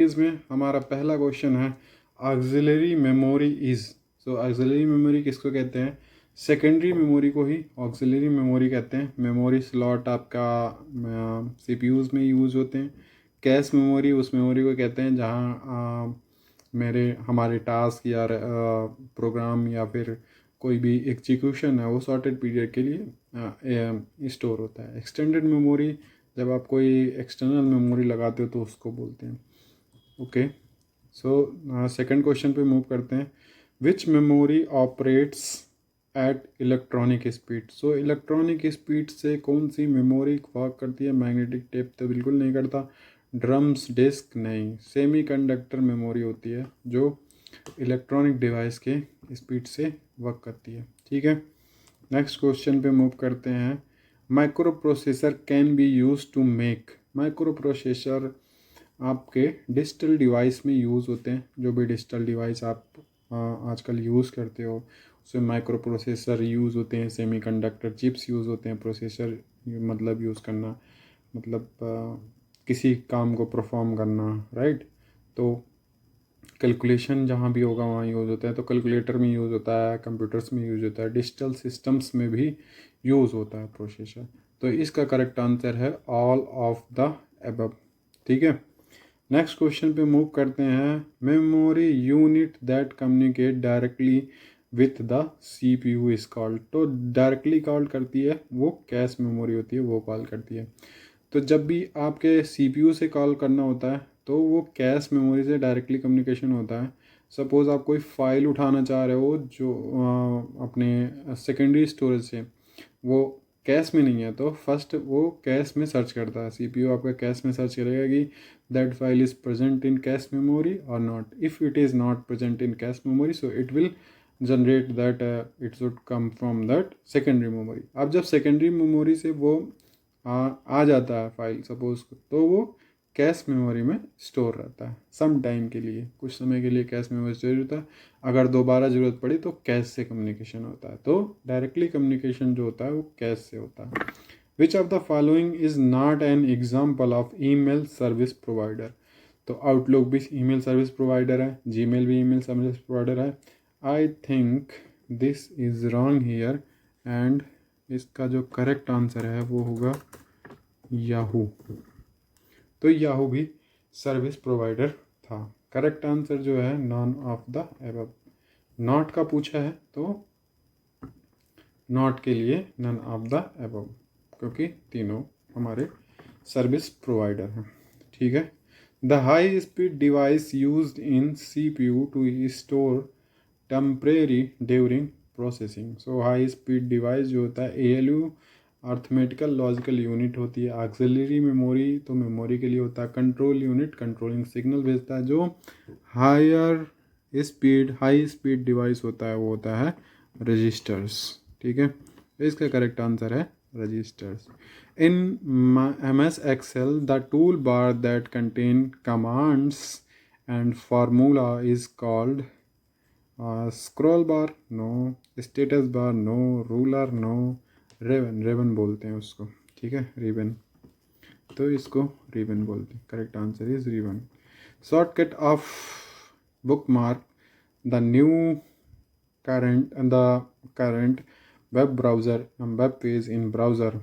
इसमें हमारा पहला क्वेश्चन है auxiliary memory is. So auxiliary memory किसको कहते हैं? सेकेंडरी मेमोरी को ही ऑक्सिलरी मेमोरी कहते हैं। मेमोरी स्लॉट आपका सीपीयूज में यूज़ होते हैं। कैश मेमोरी उस मेमोरी को कहते हैं जहाँ हमारे टास्क या प्रोग्राम या फिर कोई भी एग्जीक्यूशन है वो शॉर्टेड पीरियड के लिए स्टोर होता है। एक्सटेंडेड मेमोरी जब आप कोई एक्सटर्नल मेमोरी लगाते हो तो उसको बोलते हैं। ओके, सो सेकंड क्वेश्चन पे मूव करते हैं। Which memory operates at electronic speed? So electronic speed से कौन सी मेमोरी वर्क करती है? मैग्नेटिक टेप तो बिल्कुल नहीं करता, ड्रम्स डिस्क नहीं, सेमी कंडक्टर मेमोरी होती है जो इलेक्ट्रॉनिक डिवाइस के स्पीड से वर्क करती है। ठीक है, नेक्स्ट क्वेश्चन पे मूव करते हैं। Microprocessor can be use to make. Microprocessor आपके डिजिटल डिवाइस में यूज़ होते हैं। जो भी डिजिटल डिवाइस आप आजकल यूज़ करते हो उसमें माइक्रो प्रोसेसर यूज़ होते हैं, सेमीकंडक्टर चिप्स यूज़ होते हैं। प्रोसेसर मतलब यूज़ करना मतलब किसी काम को परफॉर्म करना, राइट। तो कैलकुलेशन जहाँ भी होगा वहाँ यूज़ होता है। तो कैलकुलेटर में यूज़ होता है, कंप्यूटर्स में यूज़ होता है, डिजिटल सिस्टम्स में भी यूज़ होता है प्रोसेसर। तो इसका करेक्ट आंसर है ऑल ऑफ द अबव। ठीक है, नेक्स्ट क्वेश्चन पे मूव करते हैं। Memory unit that communicate directly with the CPU is called. तो डायरेक्टली कॉल करती है वो कैश मेमोरी होती है, वो कॉल करती है। तो जब भी आपके सीपीयू से कॉल करना होता है तो वो कैश मेमोरी से डायरेक्टली कम्युनिकेशन होता है। सपोज़ आप कोई फाइल उठाना चाह रहे हो जो अपने सेकेंडरी स्टोरेज से, वो कैश में नहीं है तो फर्स्ट वो कैश में सर्च करता है। सीपीयू आपका कैश में सर्च करेगा कि that file is present in cache memory और not. If it is not present in cache memory so it will generate that it should come from that secondary memory. अब जब secondary memory से वो आ जाता है file suppose, तो वो cache memory में स्टोर रहता है सम टाइम के लिए, कुछ समय के लिए कैश मेमोरी स्टोर होता है। अगर दोबारा ज़रूरत पड़ी तो कैश से कम्युनिकेशन होता है। तो डायरेक्टली कम्युनिकेशन जो होता है वो कैश से होता है। Which of the following is not an example of email service provider? तो आउटलुक भी ईमेल सर्विस प्रोवाइडर है, जीमेल भी ईमेल सर्विस प्रोवाइडर है। I think this is wrong here and इसका जो करेक्ट आंसर है वो होगा याहू। तो याहू भी सर्विस प्रोवाइडर था। करेक्ट आंसर जो है none of the above. Not का पूछा है तो नॉट के लिए नन ऑफ द एबव, क्योंकि तीनों हमारे सर्विस प्रोवाइडर हैं। ठीक है, the high speed device used in CPU to store temporary during processing. So high speed device जो होता है एएलयू अर्थमेटिकल लॉजिकल यूनिट होती है। ऑक्सिलरी मेमोरी तो मेमोरी के लिए होता है। कंट्रोल यूनिट कंट्रोलिंग सिग्नल भेजता है। जो हाई स्पीड डिवाइस होता है वो होता है रजिस्टर्स। ठीक है, तो इसका करेक्ट आंसर है registers. In MS Excel the toolbar that contain commands and formula is called scroll bar no, status bar no, ruler no, ribbon, ribbon बोलते हैं उसको। ठीक है, रिबन, तो इसको रिबन बोलते हैं। Correct answer is ribbon. Shortcut of bookmark the new current web browser web page in browser.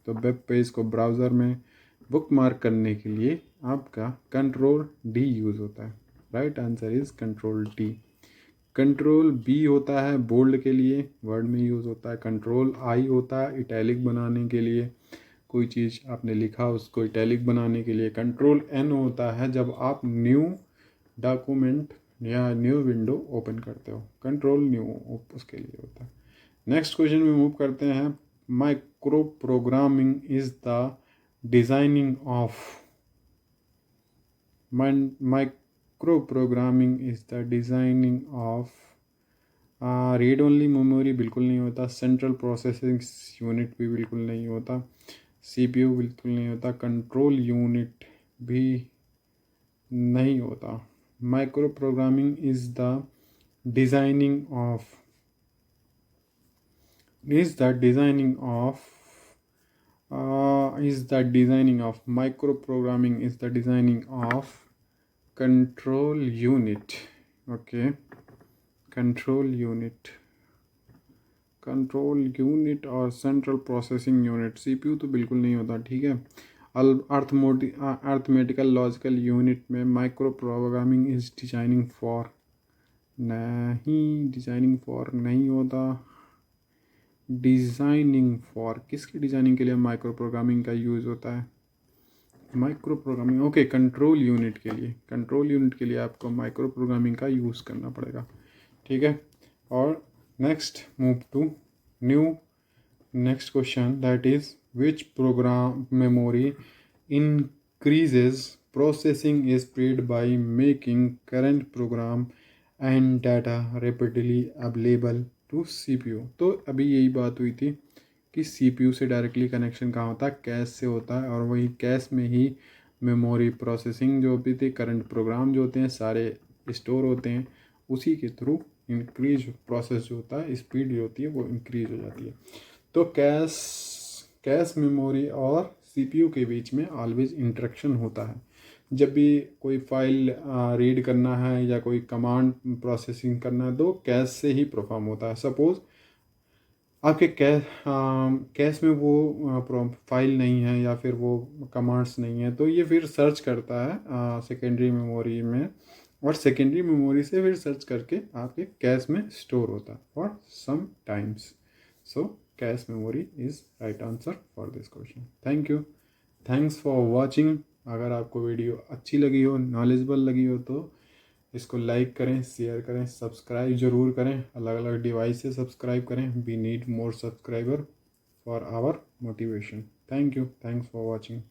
तो वेब पेज को ब्राउज़र में बुक मार्क करने के लिए आपका कंट्रोल डी यूज़ होता है। Right answer is control D. Control B होता है बोल्ड के लिए, वर्ड में यूज़ होता है। कंट्रोल आई होता है इटैलिक बनाने के लिए, कोई चीज़ आपने लिखा उसको इटैलिक बनाने के लिए। कंट्रोल एन होता है जब आप न्यू डॉक्यूमेंट या न्यू विंडो ओपन करते हो, कंट्रोल न्यू उसके लिए होता है। नेक्स्ट क्वेश्चन में मूव करते हैं। Micro programming is the designing of micro programming is the designing of read only memory बिल्कुल नहीं होता। सेंट्रल प्रोसेसिंग यूनिट भी बिल्कुल नहीं होता। सीपीयू बिल्कुल नहीं होता। कंट्रोल यूनिट भी नहीं होता। Micro programming is the designing of is the designing of micro programming is the designing of control unit, okay, control unit और सेंट्रल प्रोसेसिंग यूनिट, सीपीयू तो बिल्कुल नहीं होता, ठीक है। अर्थमेटिकल लॉजिकल यूनिट में micro programming is designing for, नहीं, designing for नहीं होता। डिज़ाइनिंग फॉर, किसकी डिज़ाइनिंग के लिए माइक्रो प्रोग्रामिंग का यूज़ होता है? Micro programming, okay, control unit के लिए, कंट्रोल यूनिट के लिए आपको माइक्रो प्रोग्रामिंग का यूज़ करना पड़ेगा, ठीक है। और next move to new next question, that is which program memory increases processing speed by making current program and data rapidly available to CPU। तो अभी यही बात हुई थी कि CPU से डायरेक्टली कनेक्शन कहाँ होता है, कैश से होता है, और वही कैश में ही मेमोरी प्रोसेसिंग जो होती थी, करंट प्रोग्राम जो होते हैं सारे स्टोर होते हैं, उसी के थ्रू इंक्रीज प्रोसेस जो होता है, स्पीड जो होती है वो इंक्रीज हो जाती है। तो कैश मेमोरी और सीपीयू के बीच में ऑलवेज इंटरेक्शन होता है। जब भी कोई फाइल रीड करना है या कोई कमांड प्रोसेसिंग करना है तो कैश से ही परफॉर्म होता है। सपोज आपके कैश में वो फाइल नहीं है या फिर वो कमांड्स नहीं है, तो ये फिर सर्च करता है सेकेंडरी मेमोरी में, और सेकेंडरी मेमोरी से फिर सर्च करके आपके कैश में स्टोर होता है for some times. So cache memory is right answer for this question. Thank you, thanks for watching. अगर आपको वीडियो अच्छी लगी हो, नॉलेजेबल लगी हो, तो इसको लाइक करें, शेयर करें, सब्सक्राइब ज़रूर करें, अलग अलग डिवाइस से सब्सक्राइब करें। We need more subscriber for our motivation. Thank you, thanks for watching.